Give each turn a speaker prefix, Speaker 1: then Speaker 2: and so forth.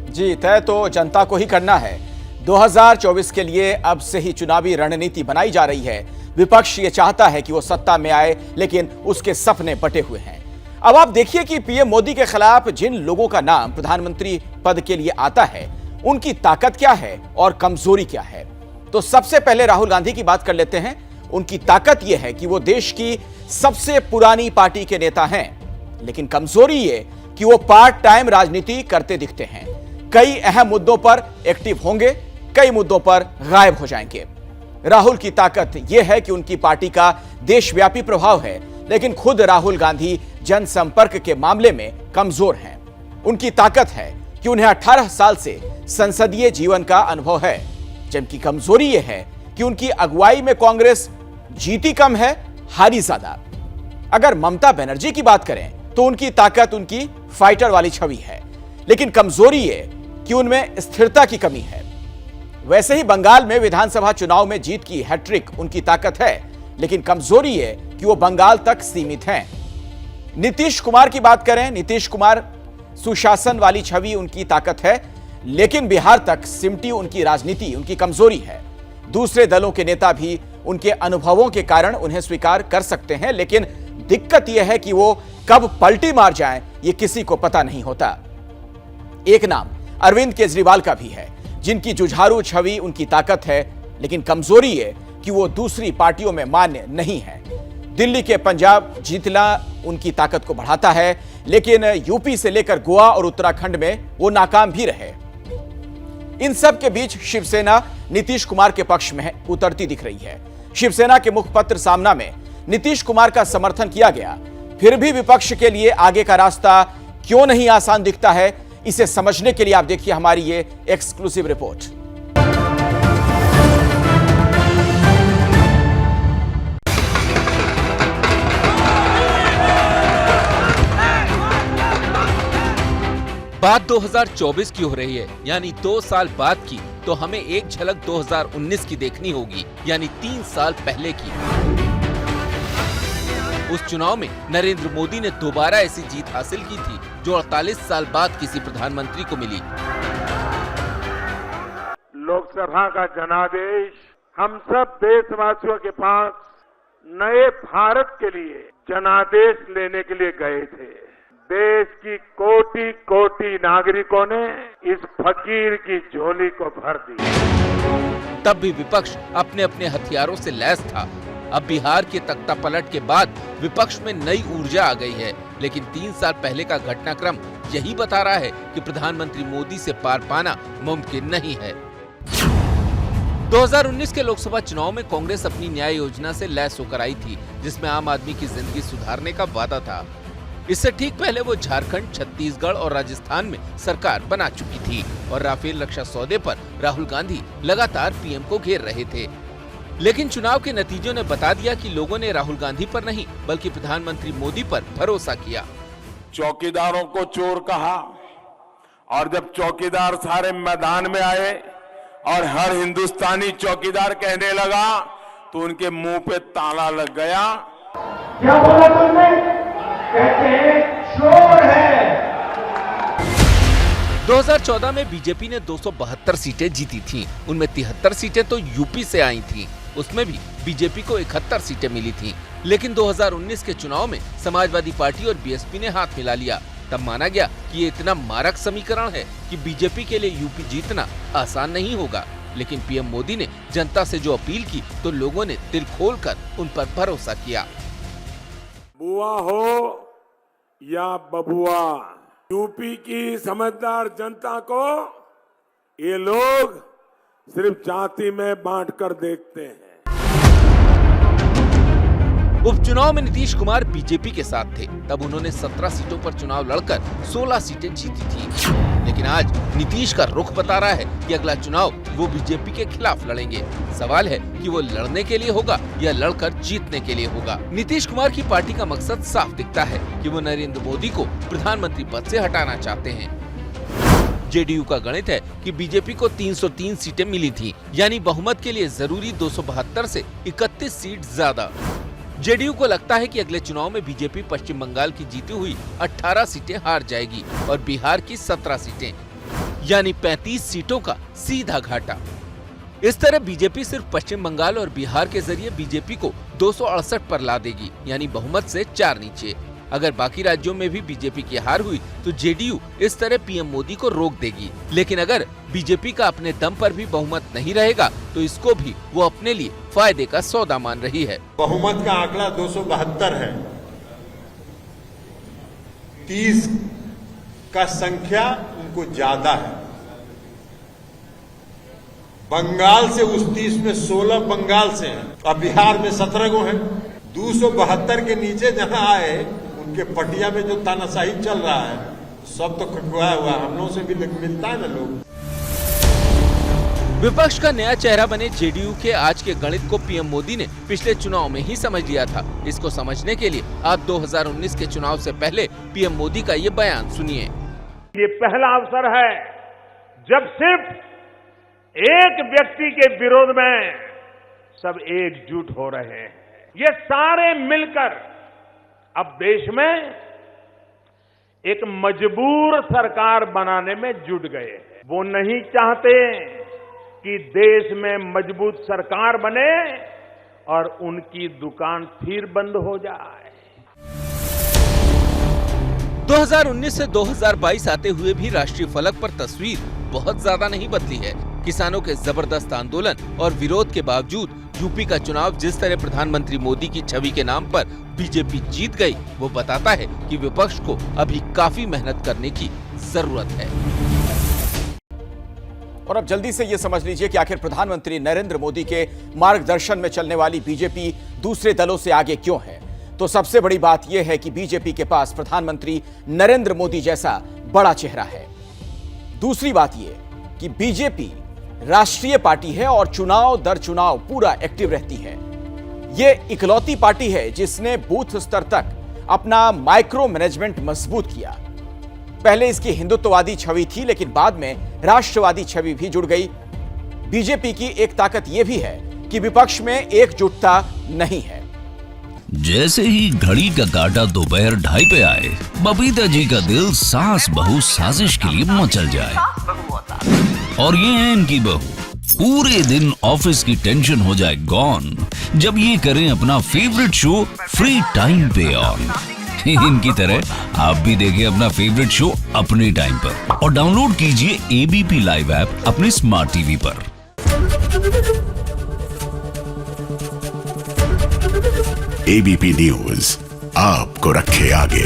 Speaker 1: जी, तय तो जनता को ही करना है। 2024 के लिए अब से ही चुनावी रणनीति बनाई जा रही है। विपक्ष ये चाहता है कि वो सत्ता में आए, लेकिन उसके सपने बटे हुए हैं। अब आप देखिए कि पीएम मोदी के खिलाफ जिन लोगों का नाम प्रधानमंत्री पद के लिए आता है, उनकी ताकत क्या है और कमजोरी क्या है। तो सबसे पहले राहुल गांधी की बात कर लेते हैं। उनकी ताकत यह है कि वो देश की सबसे पुरानी पार्टी के नेता हैं, लेकिन कमजोरी ये कि वो पार्ट टाइम राजनीति करते दिखते हैं। कई अहम मुद्दों पर एक्टिव होंगे, कई मुद्दों पर गायब हो जाएंगे। राहुल की ताकत यह है कि उनकी पार्टी का देशव्यापी प्रभाव है, लेकिन खुद राहुल गांधी जनसंपर्क के मामले में कमजोर हैं। उनकी ताकत है कि उन्हें 18 साल से संसदीय जीवन का अनुभव है, जबकि कमजोरी यह है कि उनकी अगुवाई में कांग्रेस जीती कम है, हारी ज्यादा। अगर ममता बनर्जी की बात करें तो उनकी ताकत उनकी फाइटर वाली छवि है, लेकिन कमजोरी ये कि उनमें स्थिरता की कमी है। वैसे ही बंगाल में विधानसभा चुनाव में जीत की हैट्रिक उनकी ताकत है, लेकिन कमजोरी ये कि वो बंगाल तक सीमित हैं। नीतीश कुमार की बात करें, नीतीश कुमार सुशासन वाली छवि उनकी ताकत है, लेकिन बिहार तक सिमटी उनकी राजनीति उनकी कमजोरी है। दूसरे दलों के नेता भी उनके अनुभवों के कारण उन्हें स्वीकार कर सकते हैं, लेकिन दिक्कत यह है कि वो कब पलटी मार जाएं, ये किसी को पता नहीं होता। एक नाम अरविंद केजरीवाल का भी है, जिनकी जुझारू छवि उनकी ताकत है, लेकिन कमजोरी है कि वो दूसरी पार्टियों में मान्य नहीं है। दिल्ली के पंजाब जीतना उनकी ताकत को बढ़ाता है, लेकिन यूपी से लेकर गोवा और उत्तराखंड में वो नाकाम भी रहे। इन सब के बीच शिवसेना नीतीश कुमार के पक्ष में उतरती दिख रही है। शिवसेना के मुखपत्र सामना में नीतीश कुमार का समर्थन किया गया, फिर भी विपक्ष के लिए आगे का रास्ता क्यों नहीं आसान दिखता है, इसे समझने के लिए आप देखिए हमारी ये एक्सक्लूसिव रिपोर्ट।
Speaker 2: बात 2024 की हो रही है, यानी 2 साल बाद की, तो हमें एक झलक 2019 की देखनी होगी, यानी 3 साल पहले की। उस चुनाव में नरेंद्र मोदी ने दोबारा ऐसी जीत हासिल की थी जो 48 साल बाद किसी प्रधानमंत्री को मिली।
Speaker 3: लोकसभा का जनादेश हम सब देशवासियों के पास नए भारत के लिए जनादेश लेने के लिए गए थे। देश की कोटि कोटि नागरिकों ने इस फकीर की झोली को भर दी।
Speaker 2: तब भी विपक्ष अपने अपने हथियारों से लैस था। अब बिहार के तख्ता पलट के बाद विपक्ष में नई ऊर्जा आ गई है, लेकिन 3 साल पहले का घटनाक्रम यही बता रहा है कि प्रधानमंत्री मोदी से पार पाना मुमकिन नहीं है। 2019 के लोकसभा चुनाव में कांग्रेस अपनी न्याय योजना से लैस होकर आई थी, जिसमें आम आदमी की जिंदगी सुधारने का वादा था। इससे ठीक पहले वो झारखंड, छत्तीसगढ़ और राजस्थान में सरकार बना चुकी थी और राफेल रक्षा सौदे पर राहुल गांधी लगातार पीएम को घेर रहे थे। लेकिन चुनाव के नतीजों ने बता दिया कि लोगों ने राहुल गांधी पर नहीं, बल्कि प्रधानमंत्री मोदी पर भरोसा किया।
Speaker 3: चौकीदारों को चोर कहा, और जब चौकीदार सारे मैदान में आए और हर हिंदुस्तानी चौकीदार कहने लगा, तो उनके मुंह पे ताला लग गया।
Speaker 4: क्या बोला तुमने? कहते हैं चोर है।
Speaker 2: 2014 में बीजेपी ने 272 सीटें जीती थीं। उनमें 73 सीटें तो यूपी से आई थीं। उसमें भी बीजेपी को 71 सीटें मिली थीं। लेकिन 2019 के चुनाव में समाजवादी पार्टी और बीएसपी ने हाथ मिला लिया। तब माना गया कि ये इतना मारक समीकरण है कि बीजेपी के लिए यूपी जीतना आसान नहीं होगा। लेकिन पीएम मोदी ने जनता से जो अपील की, तो लोगों ने दिल खोलकर उन पर भरोसा किया।
Speaker 3: बुआ हो या बबुआ, यूपी की समझदार जनता को ये लोग सिर्फ जाति में बांटकर देखते हैं।
Speaker 2: उपचुनाव में नीतीश कुमार बीजेपी के साथ थे। तब उन्होंने 17 सीटों पर चुनाव लड़कर 16 सीटें जीती थी। लेकिन आज नीतीश का रुख बता रहा है कि अगला चुनाव वो बीजेपी के खिलाफ लड़ेंगे। सवाल है कि वो लड़ने के लिए होगा या लड़कर जीतने के लिए होगा। नीतीश कुमार की पार्टी का मकसद साफ दिखता है कि वो नरेंद्र मोदी को प्रधानमंत्री पद से हटाना चाहते हैं। जेडीयू का गणित है कि बीजेपी को 303 सीटें मिली थी, यानी बहुमत के लिए जरूरी 272 से 31 सीट ज्यादा। जेडीयू को लगता है कि अगले चुनाव में बीजेपी पश्चिम बंगाल की जीती हुई 18 सीटें हार जाएगी और बिहार की 17 सीटें। यानी 35 सीटों का सीधा घाटा। इस तरह बीजेपी सिर्फ पश्चिम बंगाल और बिहार के जरिए बीजेपी को 268 पर ला देगी, यानी बहुमत से 4 नीचे। अगर बाकी राज्यों में भी बीजेपी की हार हुई तो जेडीयू इस तरह पीएम मोदी को रोक देगी। लेकिन अगर बीजेपी का अपने दम पर भी बहुमत नहीं रहेगा तो इसको भी वो अपने लिए फायदे का सौदा मान रही है।
Speaker 5: बहुमत का आंकड़ा 272 है, 30 का संख्या उनको ज्यादा है। बंगाल से उस 30 में 16 बंगाल से हैं और बिहार में 17 गो हैं। 272 के नीचे जहां आए उनके पटिया में जो तानाशाही चल रहा है सब तो खटवाया हुआ, हम लोगों से भी मिलता है ना लोग।
Speaker 2: विपक्ष का नया चेहरा बने जेडीयू के आज के गणित को पीएम मोदी ने पिछले चुनाव में ही समझ लिया था। इसको समझने के लिए आप 2019 के चुनाव से पहले पीएम मोदी का ये बयान सुनिए।
Speaker 3: ये पहला अवसर है जब सिर्फ एक व्यक्ति के विरोध में सब एकजुट हो रहे हैं। ये सारे मिलकर अब देश में एक मजबूर सरकार बनाने में जुट गए हैं। वो नहीं चाहते कि देश में मजबूत सरकार बने और उनकी दुकान फिर बंद हो जाए।
Speaker 2: 2019 से 2022 आते हुए भी राष्ट्रीय फलक पर तस्वीर बहुत ज्यादा नहीं बदली है। किसानों के जबरदस्त आंदोलन और विरोध के बावजूद यूपी का चुनाव जिस तरह प्रधानमंत्री मोदी की छवि के नाम पर बीजेपी जीत गई, वो बताता है कि विपक्ष को अभी काफी मेहनत करने की जरूरत है।
Speaker 1: और अब जल्दी से ये समझ लीजिए कि आखिर प्रधानमंत्री नरेंद्र मोदी के मार्गदर्शन में चलने वाली बीजेपी दूसरे दलों से आगे क्यों है। तो सबसे बड़ी बात यह है कि बीजेपी के पास प्रधानमंत्री नरेंद्र मोदी जैसा बड़ा चेहरा है। दूसरी बात यह कि बीजेपी राष्ट्रीय पार्टी है और चुनाव दर चुनाव पूरा एक्टिव रहती है। यह इकलौती पार्टी है जिसने बूथ स्तर तक अपना माइक्रो मैनेजमेंट मजबूत किया। पहले इसकी हिंदुत्ववादी छवि थी, लेकिन बाद में राष्ट्रवादी छवि भी जुड़ गई। बीजेपी की एक ताकत यह भी है कि विपक्ष में एकजुटता नहीं है।
Speaker 6: जैसे ही घड़ी का काटा दोपहर 2:30 पे आए, बबीता जी का दिल सास बहू साजिश के लिए मचल जाए। और ये है इनकी बहू, पूरे दिन ऑफिस की टेंशन हो जाए गॉन जब ये करें अपना फेवरेट शो फ्री टाइम पे ऑन। इनकी तरह आप भी देखें अपना फेवरेट शो अपने टाइम पर और डाउनलोड कीजिए एबीपी लाइव ऐप अपने स्मार्ट टीवी पर।
Speaker 7: एबीपी न्यूज आपको रखे आगे।